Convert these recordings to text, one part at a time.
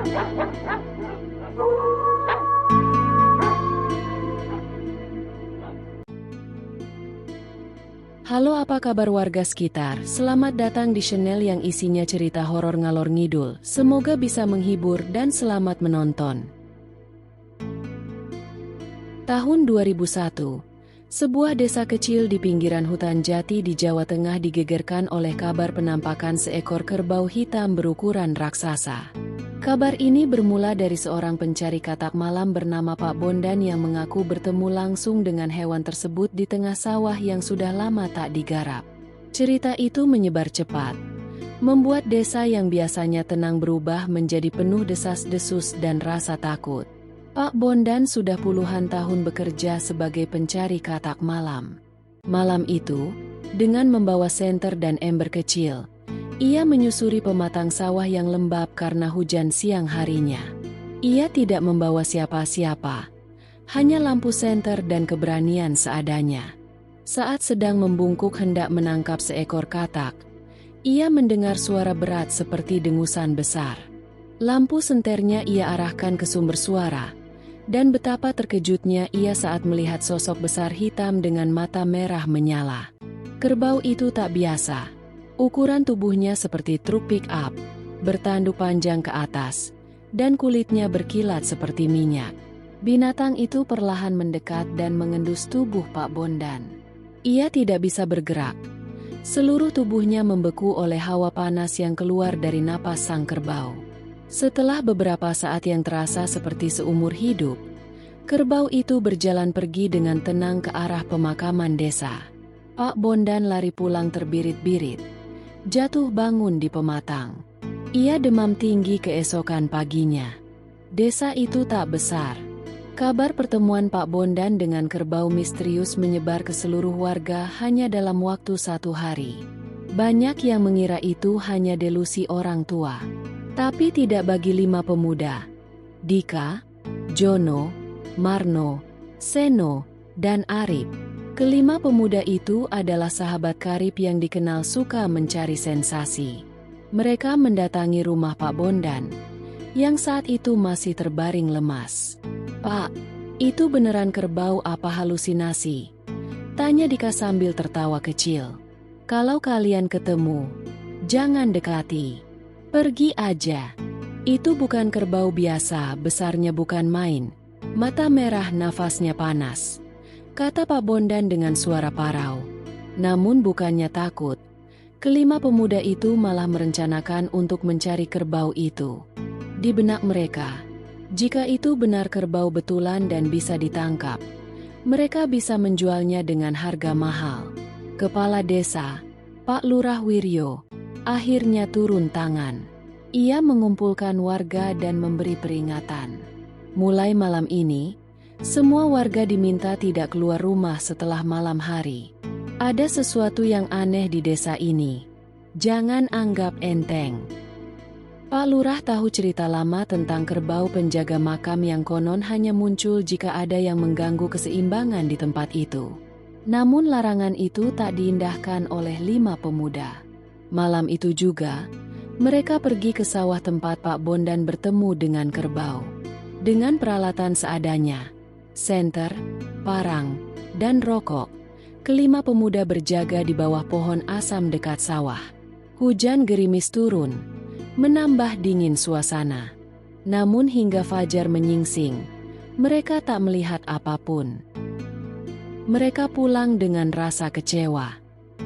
Halo, apa kabar warga sekitar? Selamat datang di channel yang isinya cerita horor ngalor ngidul. Semoga bisa menghibur dan selamat menonton. Tahun 2001, sebuah desa kecil di pinggiran hutan jati di Jawa Tengah digegerkan oleh kabar penampakan seekor kerbau hitam berukuran raksasa. Kabar ini bermula dari seorang pencari katak malam bernama Pak Bondan yang mengaku bertemu langsung dengan hewan tersebut di tengah sawah yang sudah lama tak digarap. Cerita itu menyebar cepat, membuat desa yang biasanya tenang berubah menjadi penuh desas-desus dan rasa takut. Pak Bondan sudah puluhan tahun bekerja sebagai pencari katak malam. Malam itu, dengan membawa senter dan ember kecil, ia menyusuri pematang sawah yang lembab karena hujan siang harinya. Ia tidak membawa siapa-siapa, hanya lampu senter dan keberanian seadanya. Saat sedang membungkuk hendak menangkap seekor katak, ia mendengar suara berat seperti dengusan besar. Lampu senternya ia arahkan ke sumber suara, dan betapa terkejutnya ia saat melihat sosok besar hitam dengan mata merah menyala. Kerbau itu tak biasa. Ukuran tubuhnya seperti truk pick-up, bertanduk panjang ke atas, dan kulitnya berkilat seperti minyak. Binatang itu perlahan mendekat dan mengendus tubuh Pak Bondan. Ia tidak bisa bergerak. Seluruh tubuhnya membeku oleh hawa panas yang keluar dari napas sang kerbau. Setelah beberapa saat yang terasa seperti seumur hidup, kerbau itu berjalan pergi dengan tenang ke arah pemakaman desa. Pak Bondan lari pulang terbirit-birit, jatuh bangun di pematang. Ia demam tinggi keesokan paginya. Desa itu tak besar. Kabar pertemuan Pak Bondan dengan kerbau misterius menyebar ke seluruh warga hanya dalam waktu 1 hari. Banyak yang mengira itu hanya delusi orang tua. Tapi tidak bagi 5 pemuda, Dika, Jono, Marno, Seno, dan Arif. Kelima pemuda itu adalah sahabat karib yang dikenal suka mencari sensasi. Mereka mendatangi rumah Pak Bondan, yang saat itu masih terbaring lemas. "Pak, itu beneran kerbau apa halusinasi?" tanya Dika sambil tertawa kecil. "Kalau kalian ketemu, jangan dekati. Pergi aja. Itu bukan kerbau biasa, besarnya bukan main. Mata merah, nafasnya panas," kata Pak Bondan dengan suara parau. Namun bukannya takut, kelima pemuda itu malah merencanakan untuk mencari kerbau itu. Di benak mereka, jika itu benar kerbau betulan dan bisa ditangkap, mereka bisa menjualnya dengan harga mahal. Kepala desa, Pak Lurah Wiryo, akhirnya turun tangan. Ia mengumpulkan warga dan memberi peringatan. Mulai malam ini, semua warga diminta tidak keluar rumah setelah malam hari. Ada sesuatu yang aneh di desa ini. Jangan anggap enteng. Pak Lurah tahu cerita lama tentang kerbau penjaga makam yang konon hanya muncul jika ada yang mengganggu keseimbangan di tempat itu. Namun larangan itu tak diindahkan oleh 5 pemuda. Malam itu juga, mereka pergi ke sawah tempat Pak Bondan bertemu dengan kerbau. Dengan peralatan seadanya, senter, parang, dan rokok, kelima pemuda berjaga di bawah pohon asam dekat sawah. Hujan gerimis turun, menambah dingin suasana. Namun hingga fajar menyingsing, mereka tak melihat apapun. Mereka pulang dengan rasa kecewa.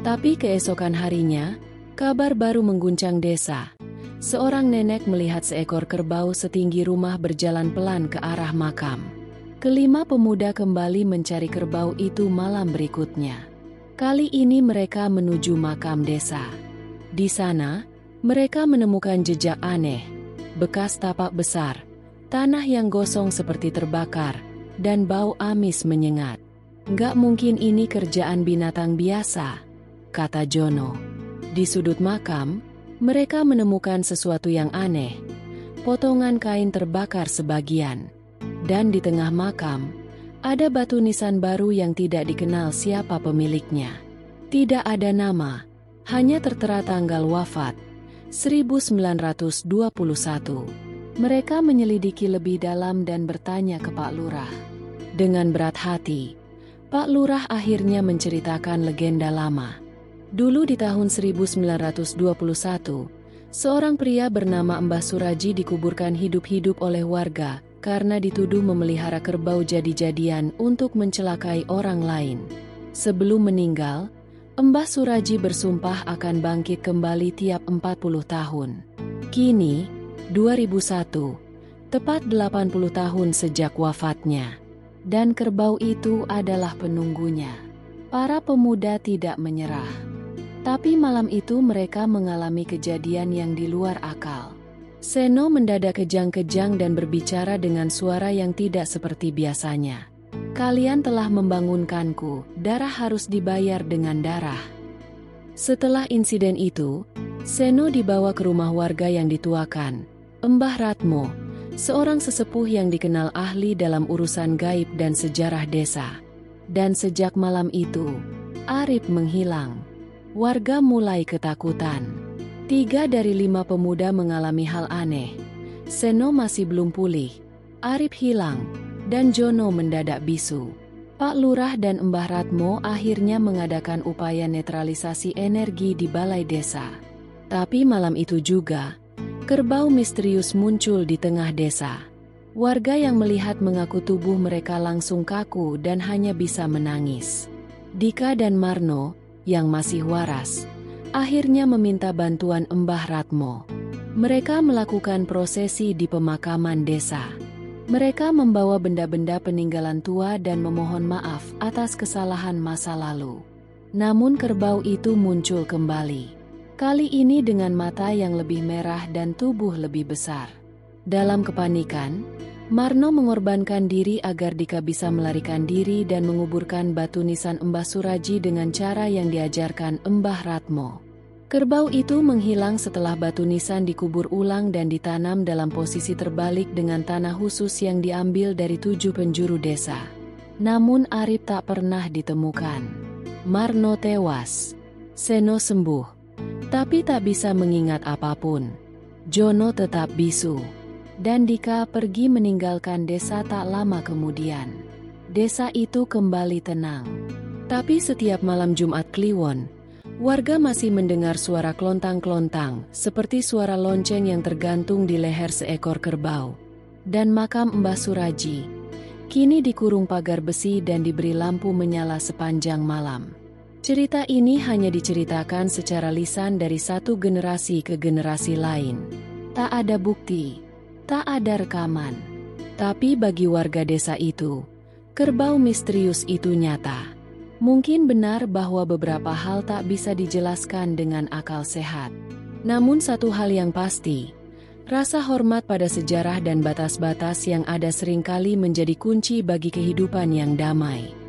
Tapi keesokan harinya, kabar baru mengguncang desa. Seorang nenek melihat seekor kerbau setinggi rumah berjalan pelan ke arah makam. Kelima pemuda kembali mencari kerbau itu malam berikutnya. Kali ini mereka menuju makam desa. Di sana, mereka menemukan jejak aneh, bekas tapak besar, tanah yang gosong seperti terbakar, dan bau amis menyengat. "Nggak mungkin ini kerjaan binatang biasa," kata Jono. Di sudut makam, mereka menemukan sesuatu yang aneh, potongan kain terbakar sebagian. Dan di tengah makam, ada batu nisan baru yang tidak dikenal siapa pemiliknya. Tidak ada nama, hanya tertera tanggal wafat, 1921. Mereka menyelidiki lebih dalam dan bertanya ke Pak Lurah. Dengan berat hati, Pak Lurah akhirnya menceritakan legenda lama. Dulu di tahun 1921, seorang pria bernama Mbah Suraji dikuburkan hidup-hidup oleh warga karena dituduh memelihara kerbau jadi-jadian untuk mencelakai orang lain. Sebelum meninggal, Mbah Suraji bersumpah akan bangkit kembali tiap 40 tahun. Kini, 2001, tepat 80 tahun sejak wafatnya. Dan kerbau itu adalah penunggunya. Para pemuda tidak menyerah. Tapi malam itu mereka mengalami kejadian yang di luar akal. Seno mendadak kejang-kejang dan berbicara dengan suara yang tidak seperti biasanya. Kalian telah membangunkanku, darah harus dibayar dengan darah. Setelah insiden itu, Seno dibawa ke rumah warga yang dituakan, Mbah Ratmo, seorang sesepuh yang dikenal ahli dalam urusan gaib dan sejarah desa. Dan sejak malam itu, Arip menghilang. Warga mulai ketakutan. 3 dari 5 pemuda mengalami hal aneh. Seno masih belum pulih, Arip hilang, dan Jono mendadak bisu. Pak Lurah dan Mbah Ratmo akhirnya mengadakan upaya netralisasi energi di balai desa. Tapi malam itu juga, kerbau misterius muncul di tengah desa. Warga yang melihat mengaku tubuh mereka langsung kaku dan hanya bisa menangis. Dika dan Marno, yang masih waras, akhirnya meminta bantuan Mbah Ratmo. Mereka melakukan prosesi di pemakaman desa. Mereka membawa benda-benda peninggalan tua dan memohon maaf atas kesalahan masa lalu. Namun kerbau itu muncul kembali. Kali ini dengan mata yang lebih merah dan tubuh lebih besar. Dalam kepanikan, Marno mengorbankan diri agar Dika bisa melarikan diri dan menguburkan batu nisan Mbah Suraji dengan cara yang diajarkan Mbah Ratmo. Kerbau itu menghilang setelah batu nisan dikubur ulang dan ditanam dalam posisi terbalik dengan tanah khusus yang diambil dari 7 penjuru desa. Namun Arip tak pernah ditemukan. Marno tewas. Seno sembuh. Tapi tak bisa mengingat apapun. Jono tetap bisu. Dan Dika pergi meninggalkan desa tak lama kemudian. Desa itu kembali tenang. Tapi setiap malam Jumat Kliwon, warga masih mendengar suara klontang-klontang, seperti suara lonceng yang tergantung di leher seekor kerbau. Dan makam Mbah Suraji kini dikurung pagar besi dan diberi lampu menyala sepanjang malam. Cerita ini hanya diceritakan secara lisan dari satu generasi ke generasi lain. Tak ada bukti, tak ada rekaman. Tapi bagi warga desa itu, kerbau misterius itu nyata. Mungkin benar bahwa beberapa hal tak bisa dijelaskan dengan akal sehat. Namun satu hal yang pasti, rasa hormat pada sejarah dan batas-batas yang ada seringkali menjadi kunci bagi kehidupan yang damai.